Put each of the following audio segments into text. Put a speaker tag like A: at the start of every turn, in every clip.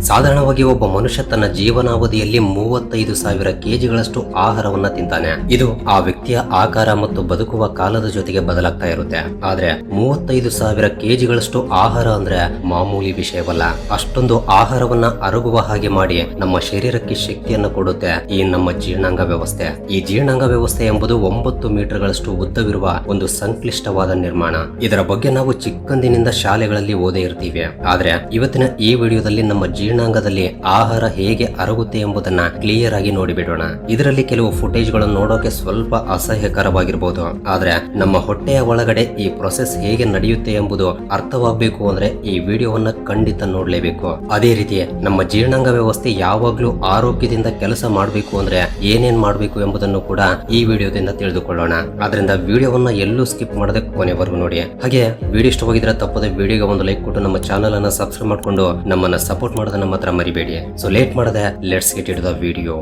A: ಸಾಧಾರಣವಾಗಿ ಒಬ್ಬ ಮನುಷ್ಯ ತನ್ನ ಜೀವನಾವಧಿಯಲ್ಲಿ 35,000 ಕೆಜಿಗಳಷ್ಟು ಆಹಾರವನ್ನ ತಿಂತಾನೆ. ಇದು ಆ ವ್ಯಕ್ತಿಯ ಆಕಾರ ಮತ್ತು ಬದುಕುವ ಕಾಲದ ಜೊತೆಗೆ ಬದಲಾಗ್ತಾ ಇರುತ್ತೆ. ಆದ್ರೆ 35,000 ಕೆಜಿಗಳಷ್ಟು ಆಹಾರ ಅಂದ್ರೆ ಮಾಮೂಲಿ ವಿಷಯವಲ್ಲ. ಅಷ್ಟೊಂದು ಆಹಾರವನ್ನ ಅರಗುವ ಹಾಗೆ ಮಾಡಿ ನಮ್ಮ ಶರೀರಕ್ಕೆ ಶಕ್ತಿಯನ್ನು ಕೊಡುತ್ತೆ ಈ ನಮ್ಮ ಜೀರ್ಣಾಂಗ ವ್ಯವಸ್ಥೆ. ಈ ಜೀರ್ಣಾಂಗ ವ್ಯವಸ್ಥೆ ಎಂಬುದು 9 ಮೀಟರ್ಗಳಷ್ಟು ಉದ್ದವಿರುವ ಒಂದು ಸಂಕ್ಲಿಷ್ಟವಾದ ನಿರ್ಮಾಣ. ಇದರ ಬಗ್ಗೆ ನಾವು ಚಿಕ್ಕಂದಿನಿಂದ ಶಾಲೆಗಳಲ್ಲಿ ಓದೇ ಇರ್ತೀವಿ. ಆದ್ರೆ ಇವತ್ತಿನ ಈ ವಿಡಿಯೋದಲ್ಲಿ ನಮ್ಮ ಜೀರ್ಣಾಂಗದಲ್ಲಿ ಆಹಾರ ಹೇಗೆ ಅರಗುತ್ತೆ ಎಂಬುದನ್ನ ಕ್ಲಿಯರ್ ಆಗಿ ನೋಡಿಬಿಡೋಣ. ಇದರಲ್ಲಿ ಕೆಲವು ಫುಟೇಜ್ ಗಳನ್ನು ನೋಡೋಕೆ ಸ್ವಲ್ಪ ಅಸಹ್ಯಕರವಾಗಿರಬಹುದು. ಆದ್ರೆ ನಮ್ಮ ಹೊಟ್ಟೆಯ ಒಳಗಡೆ ಈ ಪ್ರೊಸೆಸ್ ಹೇಗೆ ನಡೆಯುತ್ತೆ ಎಂಬುದು ಅರ್ಥವಾಗಬೇಕು ಅಂದ್ರೆ ಈ ವಿಡಿಯೋವನ್ನ ಖಂಡಿತ ನೋಡ್ಲೇಬೇಕು. ಅದೇ ರೀತಿ ನಮ್ಮ ಜೀರ್ಣಾಂಗ ವ್ಯವಸ್ಥೆ ಯಾವಾಗ್ಲೂ ಆರೋಗ್ಯದಿಂದ ಕೆಲಸ ಮಾಡಬೇಕು ಅಂದ್ರೆ ಏನೇನ್ ಮಾಡಬೇಕು ಎಂಬುದನ್ನು ಕೂಡ ಈ ವಿಡಿಯೋದಿಂದ ತಿಳಿದುಕೊಳ್ಳೋಣ. ಆದ್ರಿಂದ ವಿಡಿಯೋವನ್ನ ಎಲ್ಲೂ ಸ್ಕಿಪ್ ಮಾಡದೆ ಕೊನೆವರೆಗೂ ನೋಡಿ. ಹಾಗೆ ವಿಡಿಯೋ ಇಷ್ಟವಾಗಿದ್ರೆ ತಪ್ಪದೆ ವಿಡಿಯೋಗೆ ಒಂದು ಲೈಕ್ ಕೊಟ್ಟು ನಮ್ಮ ಚಾನೆಲ್ ಅನ್ನ ಸಬ್ಸ್ಕ್ರೈಬ್ ಮಾಡ್ಕೊಂಡು ನಮ್ಮನ್ನ ಸಪೋರ್ಟ್ ಮಾಡೋದನ್ನ ಮಾತ್ರ ಮರಿಬೇಡಿ. ಸೊ ಲೇಟ್ ಮಾಡದೆ let's get it the video.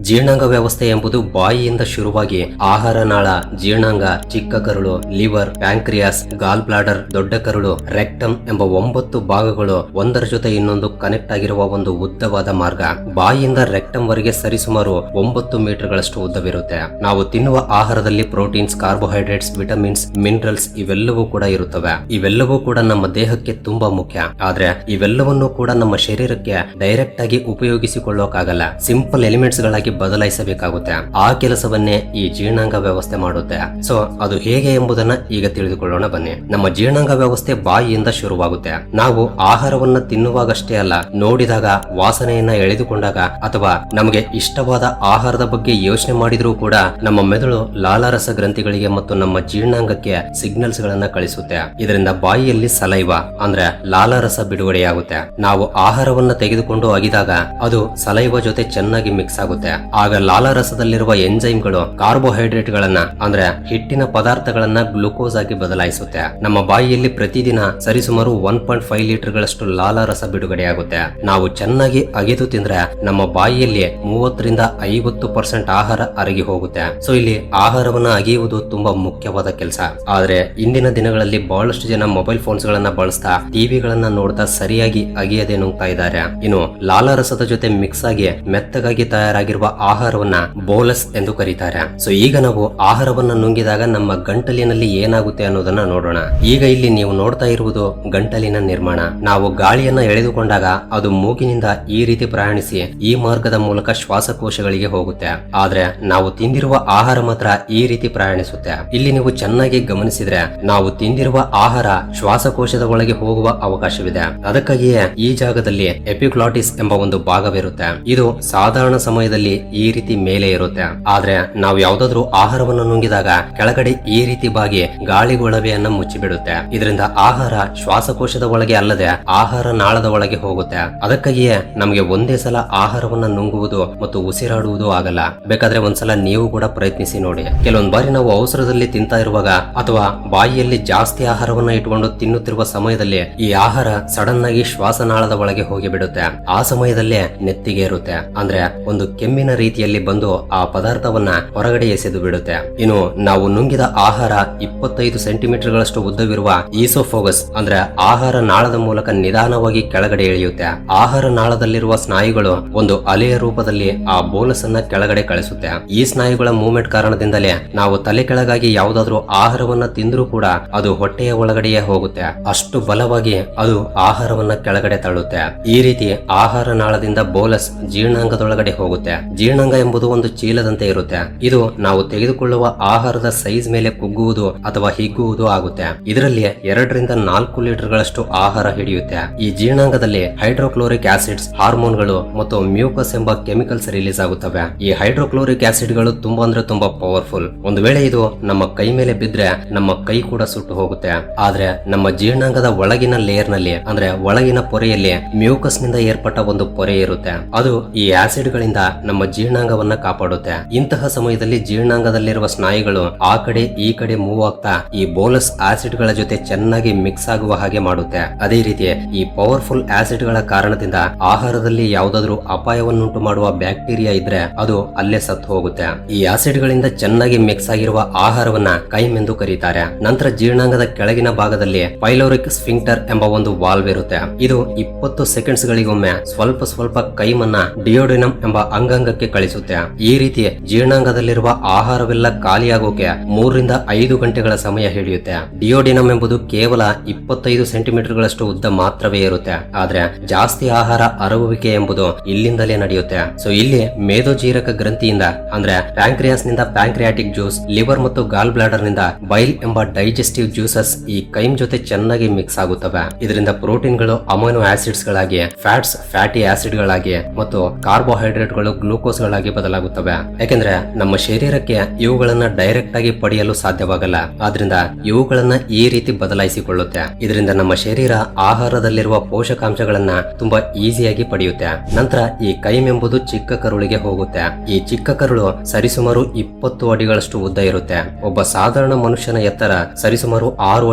A: ಜೀರ್ಣಾಂಗ ವ್ಯವಸ್ಥೆ ಎಂಬುದು ಬಾಯಿಯಿಂದ ಶುರುವಾಗಿ ಆಹಾರ ನಾಳ, ಜೀರ್ಣಾಂಗ, ಚಿಕ್ಕ ಕರುಳು, ಲಿವರ್, ಪ್ಯಾಂಕ್ರಿಯಾಸ್, ಗಾಲ್ ಬ್ಲಾಡರ್, ದೊಡ್ಡ ಕರುಳು, ರೆಕ್ಟಮ್ ಎಂಬ 9 ಭಾಗಗಳು ಒಂದರ ಜೊತೆ ಇನ್ನೊಂದು ಕನೆಕ್ಟ್ ಆಗಿರುವ ಒಂದು ಉದ್ದವಾದ ಮಾರ್ಗ. ಬಾಯಿಯಿಂದ ರೆಕ್ಟಮ್ ವರೆಗೆ ಸರಿಸುಮಾರು 9 ಮೀಟರ್ಗಳಷ್ಟು ಉದ್ದವಿರುತ್ತೆ. ನಾವು ತಿನ್ನುವ ಆಹಾರದಲ್ಲಿ ಪ್ರೋಟೀನ್ಸ್, ಕಾರ್ಬೋಹೈಡ್ರೇಟ್ಸ್, ವಿಟಮಿನ್ಸ್, ಮಿನರಲ್ಸ್ ಇವೆಲ್ಲವೂ ಕೂಡ ಇರುತ್ತವೆ. ಇವೆಲ್ಲವೂ ಕೂಡ ನಮ್ಮ ದೇಹಕ್ಕೆ ತುಂಬಾ ಮುಖ್ಯ. ಆದ್ರೆ ಇವೆಲ್ಲವನ್ನೂ ಕೂಡ ನಮ್ಮ ಶರೀರಕ್ಕೆ ಡೈರೆಕ್ಟ್ ಆಗಿ ಉಪಯೋಗಿಸಿಕೊಳ್ಳೋಕಾಗಲ್ಲ. ಸಿಂಪಲ್ ಎಲಿಮೆಂಟ್ಸ್ ಗಳಾಗಿ ಬದಲಾಯಿಸಬೇಕಾಗುತ್ತೆ. ಆ ಕೆಲಸವನ್ನೇ ಈ ಜೀರ್ಣಾಂಗ ವ್ಯವಸ್ಥೆ ಮಾಡುತ್ತೆ. ಸೊ ಅದು ಹೇಗೆ ಎಂಬುದನ್ನ ಈಗ ತಿಳಿದುಕೊಳ್ಳೋಣ ಬನ್ನಿ. ನಮ್ಮ ಜೀರ್ಣಾಂಗ ವ್ಯವಸ್ಥೆ ಬಾಯಿಯಿಂದ ಶುರುವಾಗುತ್ತೆ. ನಾವು ಆಹಾರವನ್ನ ತಿನ್ನುವಾಗಷ್ಟೇ ಅಲ್ಲ, ನೋಡಿದಾಗ, ವಾಸನೆಯನ್ನ ಎಳೆದುಕೊಂಡಾಗ ಅಥವಾ ನಮಗೆ ಇಷ್ಟವಾದ ಆಹಾರದ ಬಗ್ಗೆ ಯೋಚನೆ ಮಾಡಿದ್ರೂ ಕೂಡ ನಮ್ಮ ಮೆದುಳು ಲಾಲಾರಸ ಗ್ರಂಥಿಗಳಿಗೆ ಮತ್ತು ನಮ್ಮ ಜೀರ್ಣಾಂಗಕ್ಕೆ ಸಿಗ್ನಲ್ಸ್ ಗಳನ್ನ ಕಳಿಸುತ್ತೆ. ಇದರಿಂದ ಬಾಯಿಯಲ್ಲಿ ಸಲೈವ ಅಂದ್ರೆ ಲಾಲಾರಸ ಬಿಡುಗಡೆಯಾಗುತ್ತೆ. ನಾವು ಆಹಾರವನ್ನ ತೆಗೆದುಕೊಂಡು ಅಗಿದಾಗ ಅದು ಸಲೈವ ಜೊತೆ ಚೆನ್ನಾಗಿ ಮಿಕ್ಸ್ ಆಗುತ್ತೆ. ಆಗ ಲಾಲಾರಸದಲ್ಲಿರುವ ಎಂಜೈಮ್ಗಳು ಕಾರ್ಬೋಹೈಡ್ರೇಟ್ ಗಳನ್ನ ಅಂದ್ರೆ ಹಿಟ್ಟಿನ ಪದಾರ್ಥಗಳನ್ನ ಗ್ಲೂಕೋಸ್ ಆಗಿ ಬದಲಾಯಿಸುತ್ತೆ. ನಮ್ಮ ಬಾಯಿಯಲ್ಲಿ ಪ್ರತಿದಿನ ಸರಿಸುಮಾರು 1.5 ಲೀಟರ್ ಗಳಷ್ಟು ಲಾಲಾರಸ ಬಿಡುಗಡೆಯಾಗುತ್ತೆ. ನಾವು ಚೆನ್ನಾಗಿ ಅಗೆದು ತಿಂದ್ರೆ ನಮ್ಮ ಬಾಯಿಯಲ್ಲಿ 30ರಿಂದ 50% ಆಹಾರ ಅರಗಿ ಹೋಗುತ್ತೆ. ಸೊ ಇಲ್ಲಿ ಆಹಾರವನ್ನ ಅಗೆಯುವುದು ತುಂಬಾ ಮುಖ್ಯವಾದ ಕೆಲಸ. ಆದ್ರೆ ಇಂದಿನ ದಿನಗಳಲ್ಲಿ ಬಹಳಷ್ಟು ಜನ ಮೊಬೈಲ್ ಫೋನ್ಸ್ ಗಳನ್ನ ಬಳಸ್ತಾ, ಟಿವಿಗಳನ್ನ ನೋಡ್ತಾ ಸರಿಯಾಗಿ ಅಗೆಯದೆ ನುಂಗ್ತಾ ಇದ್ದಾರೆ. ಇನ್ನು ಲಾಲಾರಸದ ಜೊತೆ ಮಿಕ್ಸ್ ಆಗಿ ಮೆತ್ತಗಾಗಿ ತಯಾರಾಗಿರುವ ಆಹಾರವನ್ನ ಬೋಲಸ್ ಎಂದು ಕರೀತಾರೆ. ಸೊ ಈಗ ನಾವು ಆಹಾರವನ್ನ ನುಂಗಿದಾಗ ನಮ್ಮ ಗಂಟಲಿನಲ್ಲಿ ಏನಾಗುತ್ತೆ ಅನ್ನೋದನ್ನ ನೋಡೋಣ. ಈಗ ಇಲ್ಲಿ ನೀವು ನೋಡ್ತಾ ಇರುವುದು ಗಂಟಲಿನ ನಿರ್ಮಾಣ. ನಾವು ಗಾಳಿಯನ್ನ ಎಳೆದುಕೊಂಡಾಗ ಅದು ಮೂಗಿನಿಂದ ಈ ರೀತಿ ಪ್ರಯಾಣಿಸಿ ಈ ಮಾರ್ಗದ ಮೂಲಕ ಶ್ವಾಸಕೋಶಗಳಿಗೆ ಹೋಗುತ್ತೆ. ಆದ್ರೆ ನಾವು ತಿಂದಿರುವ ಆಹಾರ ಮಾತ್ರ ಈ ರೀತಿ ಪ್ರಯಾಣಿಸುತ್ತೆ. ಇಲ್ಲಿ ನೀವು ಚೆನ್ನಾಗಿ ಗಮನಿಸಿದ್ರೆ ನಾವು ತಿಂದಿರುವ ಆಹಾರ ಶ್ವಾಸಕೋಶದ ಒಳಗೆ ಹೋಗುವ ಅವಕಾಶವಿದೆ. ಅದಕ್ಕಾಗಿಯೇ ಈ ಜಾಗದಲ್ಲಿ ಎಪಿಗ್ಲಾಟಿಸ್ ಎಂಬ ಒಂದು ಭಾಗವಿರುತ್ತೆ. ಇದು ಸಾಧಾರಣ ಸಮಯದಲ್ಲಿ ಈ ರೀತಿ ಮೇಲೆ ಇರುತ್ತೆ. ಆದ್ರೆ ನಾವು ಯಾವ್ದಾದ್ರು ಆಹಾರವನ್ನು ನುಂಗಿದಾಗ ಕೆಳಗಡೆ ಈ ರೀತಿ ಬಾಗಿ ಗಾಳಿಗೊಳವೆಯನ್ನ ಮುಚ್ಚಿಬಿಡುತ್ತೆ. ಇದರಿಂದ ಆಹಾರ ಶ್ವಾಸಕೋಶದ ಒಳಗೆ ಅಲ್ಲದೆ ಆಹಾರ ನಾಳದ ಒಳಗೆ ಹೋಗುತ್ತೆ. ಅದಕ್ಕಾಗಿಯೇ ನಮಗೆ ಒಂದೇ ಸಲ ಆಹಾರವನ್ನ ನುಂಗುವುದು ಮತ್ತು ಉಸಿರಾಡುವುದು ಆಗಲ್ಲ. ಬೇಕಾದ್ರೆ ಒಂದ್ಸಲ ನೀವು ಕೂಡ ಪ್ರಯತ್ನಿಸಿ ನೋಡಿ. ಕೆಲವೊಂದ್ ಬಾರಿ ನಾವು ಅವಸರದಲ್ಲಿ ತಿಂತಾ ಇರುವಾಗ ಅಥವಾ ಬಾಯಿಯಲ್ಲಿ ಜಾಸ್ತಿ ಆಹಾರವನ್ನ ಇಟ್ಕೊಂಡು ತಿನ್ನುತ್ತಿರುವ ಸಮಯದಲ್ಲಿ ಈ ಆಹಾರ ಸಡನ್ ಆಗಿ ಶ್ವಾಸನಾಳದ ಒಳಗೆ ಹೋಗಿ ಬಿಡುತ್ತೆ. ಆ ಸಮಯದಲ್ಲೇ ನೆತ್ತಿಗೆ ಇರುತ್ತೆ. ಅಂದ್ರೆ ಒಂದು ಕೆಮ್ಮಿನ ರೀತಿಯಲ್ಲಿ ಬಂದು ಆ ಪದಾರ್ಥವನ್ನ ಹೊರಗಡೆ ಎಸೆದು ಬಿಡುತ್ತೆ. ಇನ್ನು ನಾವು ನುಂಗಿದ ಆಹಾರ 25 ಸೆಂಟಿಮೀಟರ್ ಗಳಷ್ಟು ಉದ್ದವಿರುವ ಈಸೋಫೋಗಸ್ ಅಂದ್ರೆ ಆಹಾರ ನಾಳದ ಮೂಲಕ ನಿಧಾನವಾಗಿ ಕೆಳಗಡೆ ಇಳಿಯುತ್ತೆ. ಆಹಾರ ನಾಳದಲ್ಲಿರುವ ಸ್ನಾಯುಗಳು ಒಂದು ಅಲೆಯ ರೂಪದಲ್ಲಿ ಆ ಬೋಲಸ್ ಅನ್ನ ಕೆಳಗಡೆ ಕಳಿಸುತ್ತೆ. ಈ ಸ್ನಾಯುಗಳ ಮೂವ್ಮೆಂಟ್ ಕಾರಣದಿಂದಲೇ ನಾವು ತಲೆ ಕೆಳಗಾಗಿ ಯಾವುದಾದ್ರೂ ಆಹಾರವನ್ನ ತಿಂದ್ರೂ ಕೂಡ ಅದು ಹೊಟ್ಟೆಯ ಒಳಗಡೆಯೇ ಹೋಗುತ್ತೆ. ಅಷ್ಟು ಬಲವಾಗಿ ಅದು ಆಹಾರವನ್ನ ಕೆಳಗಡೆ ತಳ್ಳುತ್ತೆ. ಈ ರೀತಿ ಆಹಾರ ನಾಳದಿಂದ ಬೋಲಸ್ ಜೀರ್ಣಾಂಗದೊಳಗಡೆ ಹೋಗುತ್ತೆ. ಜೀರ್ಣಾಂಗ ಎಂಬುದು ಒಂದು ಚೀಲದಂತೆ ಇರುತ್ತೆ. ಇದು ನಾವು ತೆಗೆದುಕೊಳ್ಳುವ ಆಹಾರದ ಸೈಜ್ ಮೇಲೆ ಕುಗ್ಗುವುದು ಅಥವಾ ಹಿಗ್ಗುವುದು ಆಗುತ್ತೆ. ಇದರಲ್ಲಿ 2ರಿಂದ 4 ಲೀಟರ್ ಗಳಷ್ಟು ಆಹಾರ ಹಿಡಿಯುತ್ತೆ. ಈ ಜೀರ್ಣಾಂಗದಲ್ಲಿ ಹೈಡ್ರೋಕ್ಲೋರಿಕ್ ಆಸಿಡ್ಸ್, ಹಾರ್ಮೋನ್ಗಳು ಮತ್ತು ಮ್ಯೂಕಸ್ ಎಂಬ ಕೆಮಿಕಲ್ಸ್ ರಿಲೀಸ್ ಆಗುತ್ತವೆ. ಈ ಹೈಡ್ರೋಕ್ಲೋರಿಕ್ ಆಸಿಡ್ ಗಳು ತುಂಬಾ ಅಂದ್ರೆ ತುಂಬಾ ಪವರ್ಫುಲ್. ಒಂದು ವೇಳೆ ಇದು ನಮ್ಮ ಕೈ ಮೇಲೆ ಬಿದ್ರೆ ನಮ್ಮ ಕೈ ಕೂಡ ಸುಟ್ಟು ಹೋಗುತ್ತೆ. ಆದ್ರೆ ನಮ್ಮ ಜೀರ್ಣಾಂಗದ ಒಳಗಿನ ಲೇಯರ್ ನಲ್ಲಿ ಅಂದ್ರೆ ಒಳಗಿನ ಪೊರೆಯಲ್ಲಿ ಮ್ಯೂಕಸ್ ನಿಂದ ಏರ್ಪಟ್ಟ ಒಂದು ಪೊರೆ ಇರುತ್ತೆ. ಅದು ಈ ಆಸಿಡ್ ಗಳಿಂದ ನಮ್ಮ ಜೀರ್ಣಾಂಗವನ್ನ ಕಾಪಾಡುತ್ತೆ. ಇಂತಹ ಸಮಯದಲ್ಲಿ ಜೀರ್ಣಾಂಗದಲ್ಲಿರುವ ಸ್ನಾಯುಗಳು ಆ ಕಡೆ ಈ ಕಡೆ ಮೂವ್ ಆಗ್ತಾ ಈ ಬೋಲಸ್ ಆಸಿಡ್ ಗಳ ಜೊತೆ ಚೆನ್ನಾಗಿ ಮಿಕ್ಸ್ ಆಗುವ ಹಾಗೆ ಮಾಡುತ್ತೆ. ಅದೇ ರೀತಿ ಈ ಪವರ್ಫುಲ್ ಆಸಿಡ್ ಗಳ ಕಾರಣದಿಂದ ಆಹಾರದಲ್ಲಿ ಯಾವುದಾದ್ರೂ ಅಪಾಯವನ್ನುಂಟು ಮಾಡುವ ಬ್ಯಾಕ್ಟೀರಿಯಾ ಇದ್ರೆ ಅದು ಅಲ್ಲೇ ಸತ್ತು ಹೋಗುತ್ತೆ. ಈ ಆಸಿಡ್ ಗಳಿಂದ ಚೆನ್ನಾಗಿ ಮಿಕ್ಸ್ ಆಗಿರುವ ಆಹಾರವನ್ನ ಕೈಮ್ ಎಂದು ಕರೀತಾರೆ. ನಂತರ ಜೀರ್ಣಾಂಗದ ಕೆಳಗಿನ ಭಾಗದಲ್ಲಿ ಪೈಲೋರಿಕ್ ಸ್ಫಿಂಕ್ಟರ್ ಎಂಬ ಒಂದು ವಾಲ್ವ್ ಇರುತ್ತೆ. ಇದು 20 ಸೆಕೆಂಡ್ಸ್ ಗಳಿಗೊಮ್ಮೆ ಸ್ವಲ್ಪ ಸ್ವಲ್ಪ ಕೈಮನ್ನ ಡಿಯೋಡಿನಮ್ ಎಂಬ ಅಂಗಾಂಗಕ್ಕೆ ಕಳಿಸುತ್ತೆ. ಈ ರೀತಿ ಜೀರ್ಣಾಂಗದಲ್ಲಿರುವ ಆಹಾರವೆಲ್ಲ ಖಾಲಿಯಾಗೋಕೆ 3 ರಿಂದ 5 ಗಂಟೆಗಳ ಸಮಯ ಹಿಡಿಯುತ್ತೆ. ಡಿಯೋಡಿನಮ್ ಎಂಬುದು ಕೇವಲ 25 ಸೆಂಟಿಮೀಟರ್ ಗಳಷ್ಟು ಉದ್ದ ಮಾತ್ರವೇ ಇರುತ್ತೆ. ಆದ್ರೆ ಜಾಸ್ತಿ ಆಹಾರ ಅರಗುವಿಕೆ ಎಂಬುದು ಇಲ್ಲಿಂದಲೇ ನಡೆಯುತ್ತೆ. ಸೊ ಇಲ್ಲಿ ಮೇದೋಜೀರಕ ಗ್ರಂಥಿಯಿಂದ ಅಂದ್ರೆ ಪ್ಯಾಂಕ್ರಿಯಾಸ್ ನಿಂದ ಪ್ಯಾಂಕ್ರಿಯಾಟಿಕ್ ಜ್ಯೂಸ್, ಲಿವರ್ ಮತ್ತು ಗಾಲ್ ಬ್ಲಾಡರ್ ನಿಂದ ಬೈಲ್ ಎಂಬ ಡೈಜೆಸ್ಟಿವ್ ಜ್ಯೂಸಸ್ ಈ ಕೈಮ್ ಜೊತೆ ಚೆನ್ನಾಗಿ ಮಿಕ್ಸ್ ಆಗುತ್ತವೆ. ಇದರಿಂದ ಪ್ರೋಟೀನ್ಗಳು ಅಮೈನೋ ಆಸಿಡ್ಸ್ ಗಳಾಗಿ, ಫ್ಯಾಟ್ಸ್ ಫ್ಯಾಟಿ ಆಸಿಡ್ ಗಳಾಗಿ ಮತ್ತು ಕಾರ್ಬೋಹೈಡ್ರೇಟ್ ಗಳು ಗ್ಲೂಕೋಸ್ ಗಳಾಗಿ ಬದಲಾಗುತ್ತವೆ. ಯಾಕೆಂದ್ರೆ ನಮ್ಮ ಶರೀರಕ್ಕೆ ಇವುಗಳನ್ನ ಡೈರೆಕ್ಟ್ ಆಗಿ ಪಡೆಯಲು ಸಾಧ್ಯವಾಗಲ್ಲ. ಆದ್ರಿಂದ ಇವುಗಳನ್ನ ಈ ರೀತಿ ಬದಲಾಯಿಸಿಕೊಳ್ಳುತ್ತೆ. ಇದರಿಂದ ನಮ್ಮ ಶರೀರ ಆಹಾರದಲ್ಲಿರುವ ಪೋಷಕಾಂಶಗಳನ್ನ ತುಂಬಾ ಈಸಿಯಾಗಿ ಪಡೆಯುತ್ತೆ. ನಂತರ ಈ ಕೈಮ್ ಎಂಬುದು ಚಿಕ್ಕ ಕರುಳಿಗೆ ಹೋಗುತ್ತೆ. ಈ ಚಿಕ್ಕ ಕರುಳು ಸರಿಸುಮಾರು 20 ಅಡಿಗಳಷ್ಟು ಉದ್ದ ಇರುತ್ತೆ. ಒಬ್ಬ ಸಾಧಾರಣ ಮನುಷ್ಯನ ಎತ್ತರ ಸರಿಸುಮಾರು 6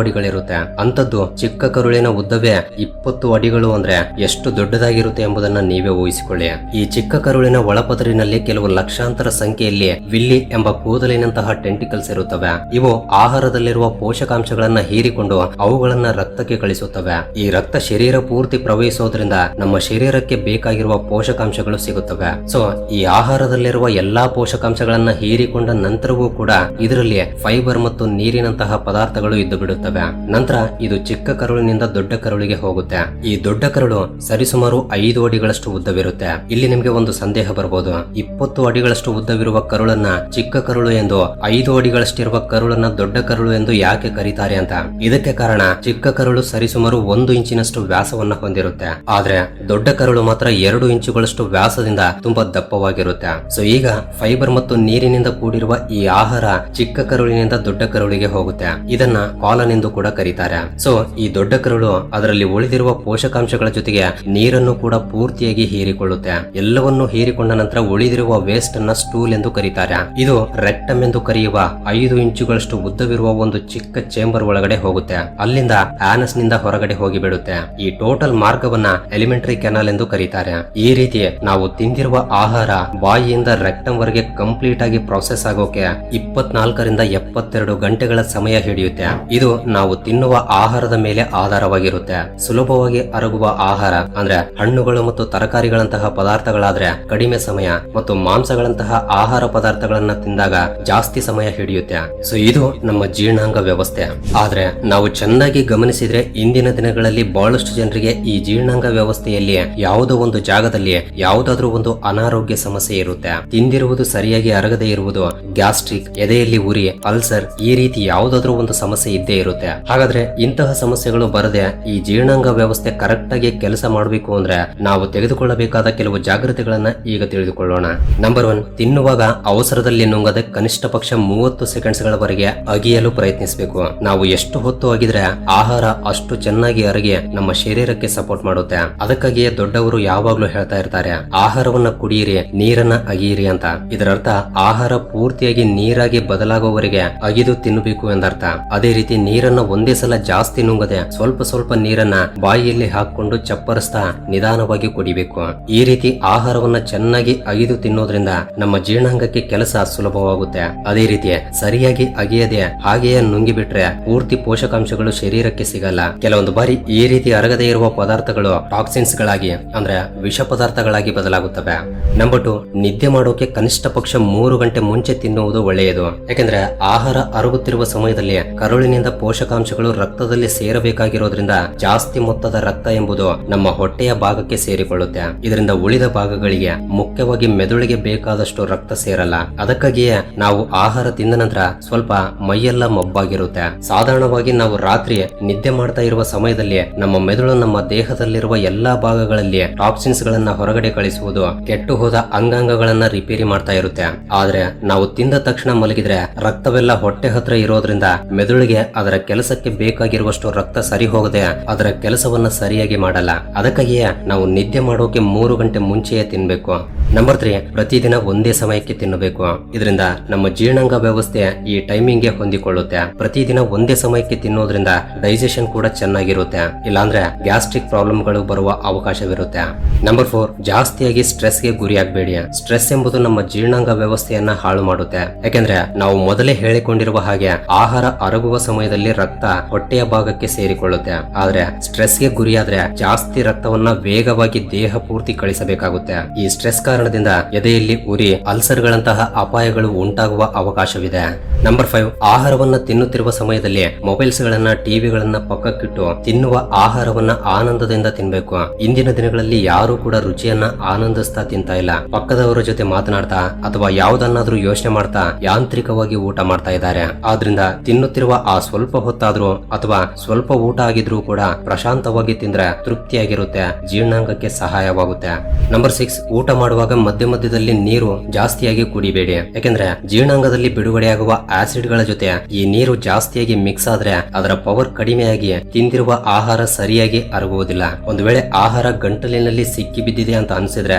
A: ಅಡಿಗಳಿರುತ್ತೆ. ಅಂತದ್ದು ಚಿಕ್ಕ ಕರುಳಿನ ಉದ್ದವೇ 20 ಅಡಿಗಳು ಅಂದ್ರೆ ಎಷ್ಟು ದೊಡ್ಡದಾಗಿರುತ್ತೆ ಎಂಬುದನ್ನ ನೀವೇ ಊಹಿಸಿಕೊಳ್ಳಿ. ಈ ಚಿಕ್ಕ ಕರುಳಿನ ಒಳಪದರಿನಲ್ಲಿ ಕೆಲವು ಲಕ್ಷಾಂತರ ಸಂಖ್ಯೆಯಲ್ಲಿ ವಿಲ್ಲಿ ಎಂಬ ಕೂದಲಿನಂತಹ ಟೆಂಟಿಕಲ್ಸ್ ಇರುತ್ತವೆ. ಇವು ಆಹಾರದಲ್ಲಿರುವ ಪೋಷಕಾಂಶಗಳನ್ನ ಹೀರಿಕೊಂಡು ಅವುಗಳನ್ನ ರಕ್ತಕ್ಕೆ ಕಳಿಸುತ್ತವೆ. ಈ ರಕ್ತ ಶರೀರ ಪೂರ್ತಿ ಪ್ರವಹಿಸೋದ್ರಿಂದ ನಮ್ಮ ಶರೀರಕ್ಕೆ ಬೇಕಾಗಿರುವ ಪೋಷಕಾಂಶಗಳು ಸಿಗುತ್ತವೆ. ಸೊ ಈ ಆಹಾರದಲ್ಲಿರುವ ಎಲ್ಲಾ ಪೋಷಕಾಂಶಗಳನ್ನ ಹೀರಿಕೊಂಡ ನಂತರವೂ ಕೂಡ ಇದರಲ್ಲಿ ಫೈಬರ್ ಮತ್ತು ನೀರಿನಂತಹ ಪದಾರ್ಥಗಳು ಇದ್ದು ಬಿಡುತ್ತವೆ. ನಂತರ ಇದು ಚಿಕ್ಕ ಕರುಳಿನಿಂದ ದೊಡ್ಡ ಕರುಳಿಗೆ ಹೋಗುತ್ತೆ. ಈ ದೊಡ್ಡ ಕರುಳು ಸರಿಸುಮಾರು 5 ಅಡಿಗಳಷ್ಟು ಉದ್ದವಿರುತ್ತೆ. ಇಲ್ಲಿ ನಿಮಗೆ ಒಂದು ಸಂದೇಹ ಬರಬಹುದು, 20 ಅಡಿಗಳಷ್ಟು ಉದ್ದವಿರುವ ಕರುಳನ್ನ ಚಿಕ್ಕ ಕರುಳು ಎಂದು, 5 ಅಡಿಗಳಷ್ಟಿರುವ ಕರುಳನ್ನ ದೊಡ್ಡ ಕರುಳು ಎಂದು ಯಾಕೆ ಕರೀತಾರೆ ಅಂತ. ಇದಕ್ಕೆ ಕಾರಣ ಚಿಕ್ಕ ಕರುಳು ಸರಿಸುಮಾರು 1 ಇಂಚಿನಷ್ಟು ವ್ಯಾಸವನ್ನ ಹೊಂದಿರುತ್ತೆ. ಆದ್ರೆ ದೊಡ್ಡ ಕರುಳು ಮಾತ್ರ 2 ಇಂಚುಗಳಷ್ಟು ವ್ಯಾಸದಿಂದ ತುಂಬಾ ದಪ್ಪವಾಗಿರುತ್ತೆ. ಸೊ ಈಗ ಫೈಬರ್ ಮತ್ತು ನೀರಿನಿಂದ ಕೂಡಿರುವ ಈ ಆಹಾರ ಚಿಕ್ಕ ಕರುಳಿನಿಂದ ದೊಡ್ಡ ಕರುಳಿಗೆ ಹೋಗುತ್ತೆ. ಇದನ್ನ ಕಾಲನ್ ಎಂದು ಕೂಡ ಕರೀತಾರೆ. ಸೊ ಈ ದೊಡ್ಡ ಕರುಳು ಅದರಲ್ಲಿ ಉಳಿದಿರುವ ಪೋಷಕಾಂಶಗಳ ಜೊತೆಗೆ ನೀರನ್ನು ಕೂಡ ಪೂರ್ತಿಯಾಗಿ ಹೀರಿಕೊಳ್ಳುತ್ತೆ. ಎಲ್ಲವನ್ನೂ ಹೀರಿಕೊಂಡ ನಂತರ ಉಳಿದಿರುವ ವೇಸ್ಟ್ ಅನ್ನ ಸ್ಟೂಲ್ ಎಂದು ಕರೀತಾರೆ. ಇದು ರೆಕ್ಟಮ್ ಎಂದು ಕರೆಯುವ 5 ಇಂಚುಗಳಷ್ಟು ಉದ್ದವಿರುವ ಒಂದು ಚಿಕ್ಕ ಚೇಂಬರ್ ಒಳಗಡೆ ಹೋಗುತ್ತೆ. ಅಲ್ಲಿಂದ ಆನಸ್ ನಿಂದ ಹೊರಗಡೆ ಹೋಗಿ ಬಿಡುತ್ತೆ. ಈ ಟೋಟಲ್ ಮಾರ್ಗವನ್ನ ಎಲಿಮೆಂಟರಿ ಕೆನಾಲ್ ಎಂದು ಕರೀತಾರೆ. ಈ ರೀತಿ ನಾವು ತಿಂದಿರುವ ಆಹಾರ ಬಾಯಿಯಿಂದ ರೆಕ್ಟಮ್ ವರೆಗೆ ಕಂಪ್ಲೀಟ್ ಆಗಿ ಪ್ರೊಸೆಸ್ ಆಗೋಕೆ 24 ರಿಂದ 72 ಗಂಟೆಗಳ ಸಮಯ ಹಿಡಿಯುತ್ತೆ. ಇದು ನಾವು ತಿನ್ನುವ ಆಹಾರದ ಮೇಲೆ ಆಧಾರವಾಗಿರುತ್ತೆ. ಸುಲಭವಾಗಿ ಅರಗುವ ಆಹಾರ ಅಂದ್ರೆ ಹಣ್ಣುಗಳು ಮತ್ತು ತರಕಾರಿಗಳಂತಹ ಪದಾರ್ಥಗಳಾದ್ರೆ ಕಡಿಮೆ ಸಮಯ, ಮತ್ತು ಮಾಂಸಗಳಂತಹ ಆಹಾರ ಪದಾರ್ಥಗಳನ್ನ ತಿಂದಾಗ ಜಾಸ್ತಿ ಸಮಯ ಹಿಡಿಯುತ್ತೆ. ಸೊ ಇದು ನಮ್ಮ ಜೀರ್ಣಾಂಗ ವ್ಯವಸ್ಥೆ. ಆದ್ರೆ ನಾವು ಚೆನ್ನಾಗಿ ಗಮನಿಸಿದ್ರೆ ಇಂದಿನ ದಿನಗಳಲ್ಲಿ ಬಹಳಷ್ಟು ಜನರಿಗೆ ಈ ಜೀರ್ಣಾಂಗ ವ್ಯವಸ್ಥೆಯಲ್ಲಿ ಯಾವುದೋ ಒಂದು ಜಾಗದಲ್ಲಿ ಯಾವುದಾದ್ರೂ ಒಂದು ಅನಾರೋಗ್ಯ ಸಮಸ್ಯೆ ಇರುತ್ತೆ. ತಿಂದಿರುವುದು ಸರಿಯಾಗಿ ಅರಗದೆ ಇರುವುದು, ಗ್ಯಾಸ್ಟ್ರಿಕ್, ಎದೆಯಲ್ಲಿ ಉರಿ, ಅಲ್ಸರ್, ಈ ರೀತಿ ಯಾವುದಾದ್ರೂ ಒಂದು ಸಮಸ್ಯೆ ಇದ್ದೇ ಇರುತ್ತೆ. ಹಾಗಾದ್ರೆ ಇಂತಹ ಸಮಸ್ಯೆಗಳು ಬರದೆ ಈ ಜೀರ್ಣಾಂಗ ವ್ಯವಸ್ಥೆ ಕರೆಕ್ಟ್ ಆಗಿ ಕೆಲಸ ಮಾಡಬೇಕು ಅಂದ್ರೆ ನಾವು ತೆಗೆದುಕೊಳ್ಳಬೇಕಾದ ಕೆಲವು ಜಾಗ್ರತೆಗಳನ್ನ ಈಗ ತಿಳಿದುಕೊಳ್ಳೋಣ. ನಂಬರ್ 1, ತಿನ್ನುವಾಗ ಅವಸರದಲ್ಲಿ ನುಂಗದೆ ಕನಿಷ್ಠ ಪಕ್ಷ 30 ಸೆಕೆಂಡ್ಸ್ ಗಳವರೆಗೆ ಅಗಿಯಲು ಪ್ರಯತ್ನಿಸಬೇಕು. ನಾವು ಎಷ್ಟು ಹೊತ್ತು ಅಗಿದ್ರೆ ಆಹಾರ ಅಷ್ಟು ಚೆನ್ನಾಗಿ ಅರಗಿ ನಮ್ಮ ಶರೀರಕ್ಕೆ ಸಪೋರ್ಟ್ ಮಾಡುತ್ತೆ. ಅದಕ್ಕಾಗಿಯೇ ದೊಡ್ಡವರು ಯಾವಾಗ್ಲೂ ಹೇಳ್ತಾ ಇರ್ತಾರೆ, ಆಹಾರವನ್ನ ಕುಡಿಯಿರಿ, ನೀರನ್ನ ಅಗಿಯಿರಿ ಅಂತ. ಇದರರ್ಥ ಆಹಾರ ಪೂರ್ತಿಯಾಗಿ ನೀರಾಗಿ ಬದಲಾಗುವವರೆಗೆ ಅಗಿದು ತಿನ್ನಬೇಕು ಎಂದರ್ಥ. ಅದೇ ರೀತಿ ನೀರನ್ನ ಒಂದೇ ಸಲ ಜಾಸ್ತಿ ನುಂಗದೆ ಸ್ವಲ್ಪ ಸ್ವಲ್ಪ ನೀರನ್ನ ಬಾಯಿಯಲ್ಲಿ ಹಾಕೊಂಡು ಚಪ್ಪರಿಸ್ತಾ ನಿಧಾನವಾಗಿ ಕುಡಿಬೇಕು. ಈ ರೀತಿ ಆಹಾರವನ್ನ ಚೆನ್ನಾಗಿ ಅಗಿದು ತಿನ್ನೋದ್ರಿಂದ ನಮ್ಮ ಜೀರ್ಣಾಂಗಕ್ಕೆ ಕೆಲಸ ಸುಲಭವಾಗುತ್ತೆ. ಅದೇ ರೀತಿ ಸರಿಯಾಗಿ ಅಗಿಯದೆ ಹಾಗೆಯೇ ನುಂಗಿಬಿಟ್ರೆ ಪೂರ್ತಿ ಪೋಷಕಾಂಶಗಳು ಶರೀರಕ್ಕೆ ಸಿಗಲ್ಲ. ಕೆಲವೊಂದು ಬಾರಿ ಈ ರೀತಿ ಅರಗದೆ ಇರುವ ಪದಾರ್ಥಗಳು ಟಾಕ್ಸಿನ್ಸ್ ಗಳಾಗಿ ಅಂದ್ರೆ ವಿಷ ಪದಾರ್ಥಗಳಾಗಿ ಬದಲಾಗುತ್ತವೆ. ನಂಬರ್ 2, ನಿದ್ದೆ ಮಾಡೋಕೆ ಕನಿಷ್ಠ ಪಕ್ಷ 3 ಗಂಟೆ ಮುಂಚೆ ತಿನ್ನುವುದು ಒಳ್ಳೆಯದು. ಯಾಕೆಂದ್ರೆ ಆಹಾರ ಅರಗುತ್ತಿರುವ ಸಮಯದಲ್ಲಿ ಕರುಳಿನಿಂದ ಪೋಷಕಾಂಶಗಳು ರಕ್ತದಲ್ಲಿ ಸೇರಬೇಕಾಗಿರೋದ್ರಿಂದ ಜಾಸ್ತಿ ಮೊತ್ತದ ರಕ್ತ ಎಂಬುದು ನಮ್ಮ ಹೊಟ್ಟೆಯ ಭಾಗಕ್ಕೆ ಸೇರಿಕೊಳ್ಳುತ್ತೆ. ಇದರಿಂದ ಉಳಿದ ಭಾಗಗಳಿಗೆ, ಮುಖ್ಯವಾಗಿ ಮೆದುಳಿಗೆ ಬೇಕಾದಷ್ಟು ರಕ್ತ ಸೇರಲ್ಲ. ಅದಕ್ಕಾಗಿಯೇ ನಾವು ಆಹಾರ ತಿಂದ ನಂತರ ಸ್ವಲ್ಪ ಮೈಯೆಲ್ಲ ಮೊಬ್ಬಾಗಿರುತ್ತೆ. ಸಾಧಾರಣವಾಗಿ ನಾವು ರಾತ್ರಿ ನಿದ್ದೆ ಮಾಡ್ತಾ ಇರುವ ಸಮಯದಲ್ಲಿ ನಮ್ಮ ಮೆದುಳು ನಮ್ಮ ದೇಹದಲ್ಲಿರುವ ಎಲ್ಲಾ ಭಾಗಗಳಲ್ಲಿ ಟಾಕ್ಸಿನ್ಸ್ ಗಳನ್ನ ಹೊರಗಡೆ ಕಳಿಸುವುದು, ಕೆಟ್ಟು ಹೋದ ಅಂಗಾಂಗಗಳನ್ನ ರಿಪೇರಿ ಮಾಡ್ತಾ ಇರುತ್ತೆ. ಆದ್ರೆ ನಾವು ತಿಂದ ತಕ್ಷಣ ಮಲಗಿದ್ರೆ ರಕ್ತವೆಲ್ಲ ಹೊಟ್ಟೆ ಹತ್ರ ಇರೋದ್ರಿಂದ ಮೆದುಳಿಗೆ ಅದರ ಕೆಲಸಕ್ಕೆ ಬೇಕಾಗಿರುವಷ್ಟು ರಕ್ತ ಸರಿ ಹೋಗದೆ ಅದರ ಕೆಲಸವನ್ನ ಸರಿಯಾಗಿ ಮಾಡಲ್ಲ. ಅದಕ್ಕಾಗಿಯೇ ನಾವು ನಿದ್ದೆ ಮಾಡೋಕೆ 3 ಗಂಟೆ ಮುಂಚೆಯೇ ತಿನ್ಬೇಕು. ನಂಬರ್ 3, ಪ್ರತಿದಿನ ಒಂದೇ ಸಮಯಕ್ಕೆ ತಿನ್ನಬೇಕು. ಇದರಿಂದ ನಮ್ಮ ಜೀರ್ಣಾಂಗ ವ್ಯವಸ್ಥೆ ಈ ಟೈಮಿಂಗ್ಗೆ ಹೊಂದಿಕೊಳ್ಳುತ್ತೆ. ಪ್ರತಿದಿನ ಒಂದೇ ಸಮಯಕ್ಕೆ ತಿನ್ನೋದ್ರಿಂದ ಡೈಜೆಷನ್ ಕೂಡ ಚೆನ್ನಾಗಿರುತ್ತೆ. ಇಲ್ಲಾಂದ್ರೆ ಗ್ಯಾಸ್ಟ್ರಿಕ್ ಪ್ರಾಬ್ಲಮ್ ಗಳು ಬರುವ ಅವಕಾಶವಿರುತ್ತೆ. ನಂಬರ್ 4, ಜಾಸ್ತಿಯಾಗಿ ಸ್ಟ್ರೆಸ್ ಗೆ ಗುರಿಯಾಗಬೇಡಿ. ಸ್ಟ್ರೆಸ್ ಎಂಬುದು ನಮ್ಮ ಜೀರ್ಣಾಂಗ ವ್ಯವಸ್ಥೆಯನ್ನ ಹಾಳು ಮಾಡುತ್ತೆ. ಯಾಕೆಂದ್ರೆ ನಾವು ಮೊದಲೇ ಹೇಳಿಕೊಂಡಿರುವ ಹಾಗೆ ಆಹಾರ ಅರಗುವ ಸಮಯದಲ್ಲಿ ರಕ್ತ ಹೊಟ್ಟೆಯ ಭಾಗಕ್ಕೆ ಸೇರಿಕೊಳ್ಳುತ್ತೆ. ಆದ್ರೆ ಸ್ಟ್ರೆಸ್ ಗೆ ಗುರಿಯಾದ್ರೆ ಜಾಸ್ತಿ ರಕ್ತವನ್ನ ವೇಗವಾಗಿ ದೇಹ ಪೂರ್ತಿ ಕಳಿಸಬೇಕಾಗುತ್ತೆ. ಈ ಸ್ಟ್ರೆಸ್ ಕಾರಣದಿಂದ ಎದೆಯಲ್ಲಿ ಉರಿ, ಅಲ್ಸರ್ ಗಳಂತಹ ಅಪಾಯಗಳು ಉಂಟಾಗುವ ಅವಕಾಶವಿದೆ. ನಂಬರ್ 5, ಆಹಾರವನ್ನ ತಿನ್ನುತ್ತಿರುವ ಸಮಯದಲ್ಲಿ ಮೊಬೈಲ್ಸ್ ಗಳನ್ನ, ಟಿವಿಗಳನ್ನ ಪಕ್ಕಕ್ಕಿಟ್ಟು ತಿನ್ನುವ ಆಹಾರವನ್ನ ಆನಂದದಿಂದ ತಿನ್ಬೇಕು. ಇಂದಿನ ದಿನಗಳಲ್ಲಿ ಯಾರು ಕೂಡ ರುಚಿಯನ್ನ ಆನಂದಿಸ್ತಾ ತಿಂತಾ ಇಲ್ಲ. ಪಕ್ಕದವರ ಜೊತೆ ಮಾತನಾಡ್ತಾ ಅಥವಾ ಯಾವುದನ್ನಾದ್ರೂ ಯೋಚನೆ ಮಾಡ್ತಾ ಯಾಂತ್ರಿಕವಾಗಿ ಊಟ ಮಾಡ್ತಾ ಇದ್ದಾರೆ. ಆದ್ರಿಂದ ತಿನ್ನುತ್ತಿರುವ ಆ ಸ್ವಲ್ಪ ಹೊತ್ತಾದ್ರೂ ಅಥವಾ ಸ್ವಲ್ಪ ಊಟ ಆಗಿದ್ರೂ ಕೂಡ ಪ್ರಶಾಂತವಾಗಿ ತಿಂದ್ರೆ ತೃಪ್ತಿಯಾಗಿರುತ್ತೆ, ಜೀರ್ಣಾಂಗಕ್ಕೆ ಸಹಾಯವಾಗುತ್ತೆ. ನಂಬರ್ 6, ಊಟ ಮಾಡುವಾಗ ಮಧ್ಯ ಮಧ್ಯದಲ್ಲಿ ನೀರು ಜಾಸ್ತಿಯಾಗಿ ಕುಡಿಬೇಡಿ. ಯಾಕೆಂದ್ರೆ ಜೀರ್ಣಾಂಗದಲ್ಲಿ ಬಿಡುಗಡೆಯಾಗುವ ಆಸಿಡ್ ಗಳ ಜೊತೆ ಈ ನೀರು ಜಾಸ್ತಿಯಾಗಿ ಮಿಕ್ಸ್ ಆದ್ರೆ ಅದರ ಪವರ್ ಕಡಿಮೆಯಾಗಿ ತಿಂದಿರುವ ಆಹಾರ ಸರಿಯಾಗಿ ಅರಗುವುದಿಲ್ಲ. ಒಂದು ವೇಳೆ ಆಹಾರ ಗಂಟಲಿನಲ್ಲಿ ಸಿಕ್ಕಿ ಬಿದ್ದಿದೆ ಅಂತ ಅನ್ಸಿದ್ರೆ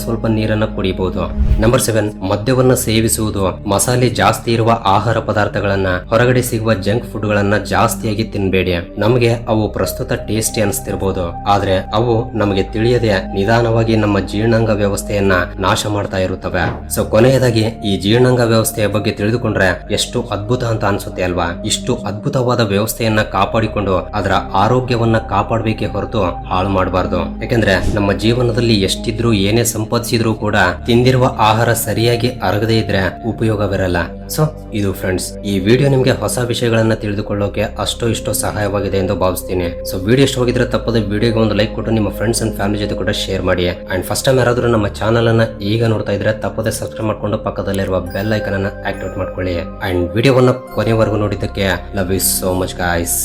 A: ಸ್ವಲ್ಪ ನೀರನ್ನ ಕುಡಿಬಹುದು. ನಂಬರ್ 7, ಮದ್ಯವನ್ನ ಸೇವಿಸುವುದು, ಮಸಾಲೆ ಜಾಸ್ತಿ ಇರುವ ಆಹಾರ ಪದಾರ್ಥಗಳನ್ನ, ಹೊರಗಡೆ ಸಿಗುವ ಜಂಕ್ ಫುಡ್ ಗಳನ್ನ ಜಾಸ್ತಿಯಾಗಿ ತಿನ್ಬೇಡಿ. ನಮಗೆ ಅವು ಪ್ರಸ್ತುತ ಟೇಸ್ಟಿ ಅನಿಸ್ತಿರ್ಬೋದು, ಆದ್ರೆ ಅವು ನಮಗೆ ತಿಳಿಯದೆ ನಿಧಾನವಾಗಿ ನಮ್ಮ ಜೀರ್ಣಾಂಗ ವ್ಯವಸ್ಥೆಯನ್ನ ನಾಶ ಮಾಡ್ತಾ ಇರುತ್ತವೆ. ಸೊ ಕೊನೆಯದಾಗಿ ಈ ಜೀರ್ಣಾಂಗ ವ್ಯವಸ್ಥೆಯ ಬಗ್ಗೆ ತಿಳಿದುಕೊಂಡ್ರೆ ಎಷ್ಟು ಅದ್ಭುತ ಅಂತ ಅನ್ಸುತ್ತೆ ಅಲ್ವಾ? ಇಷ್ಟು ಅದ್ಭುತವಾದ ವ್ಯವಸ್ಥೆಯನ್ನ ಕಾಪಾಡಿಕೊಂಡು ಅದರ ಆರೋಗ್ಯವನ್ನ ಕಾಪಾಡಬೇಕೇ ಹೊರತು ಹಾಳು ಮಾಡಬಾರ್ದು. ಯಾಕೆಂದ್ರೆ ನಮ್ಮ ಜೀವನದಲ್ಲಿ ಎಷ್ಟಿದ್ರು ಏನೇ ಸಂಪಾದಿಸಿದ್ರು ಕೂಡ ತಿಂದಿರುವ ಆಹಾರ ಸರಿಯಾಗಿ ಅರಗದೇ ಇದ್ರೆ ಉಪಯೋಗವಿರಲ್ಲ. ಸೊ ಇದು ಫ್ರೆಂಡ್ಸ್, ಈ ವಿಡಿಯೋ ನಿಮ್ಗೆ ಹೊಸ ವಿಷಯಗಳನ್ನ ತಿಳಿದುಕೊಳ್ಳೋಕೆ ಅಷ್ಟೋ ಇಷ್ಟೋ ಸಹಾಯವಾಗಿದೆ ಎಂದು ಭಾವಿಸ್ತೀನಿ. ಸೊ ವಿಡಿಯೋ ಇಷ್ಟವಾಗಿದ್ರೆ ತಪ್ಪದೆ ವಿಡಿಯೋಗೆ ಒಂದು ಲೈಕ್ ಕೊಟ್ಟು ನಿಮ್ಮ ಫ್ರೆಂಡ್ಸ್ ಅಂಡ್ ಫ್ಯಾಮಿಲಿ ಜೊತೆ ಕೂಡ ಶೇರ್ ಮಾಡಿ. ಅಂಡ್ ಫಸ್ಟ್ ಟೈಮ್ ಯಾರಾದ್ರೂ ನಮ್ಮ ಚಾನಲ್ ಅನ್ನ ಈಗ ನೋಡ್ತಾ ಇದ್ರೆ ತಪ್ಪದೆ ಸಬ್ಸ್ಕ್ರೈಬ್ ಮಾಡ್ಕೊಂಡು ಪಕ್ಕದಲ್ಲಿರುವ ಬೆಲ್ ಐಕನ್ ಅನ್ನ ಆಕ್ಟಿವೇಟ್ ಮಾಡ್ಕೊಳ್ಳಿ. ಅಂಡ್ ವಿಡಿಯೋವನ್ನ ಕೊನೆವರೆಗೂ ನೋಡಿದ್ದಕ್ಕೆ love you so much guys.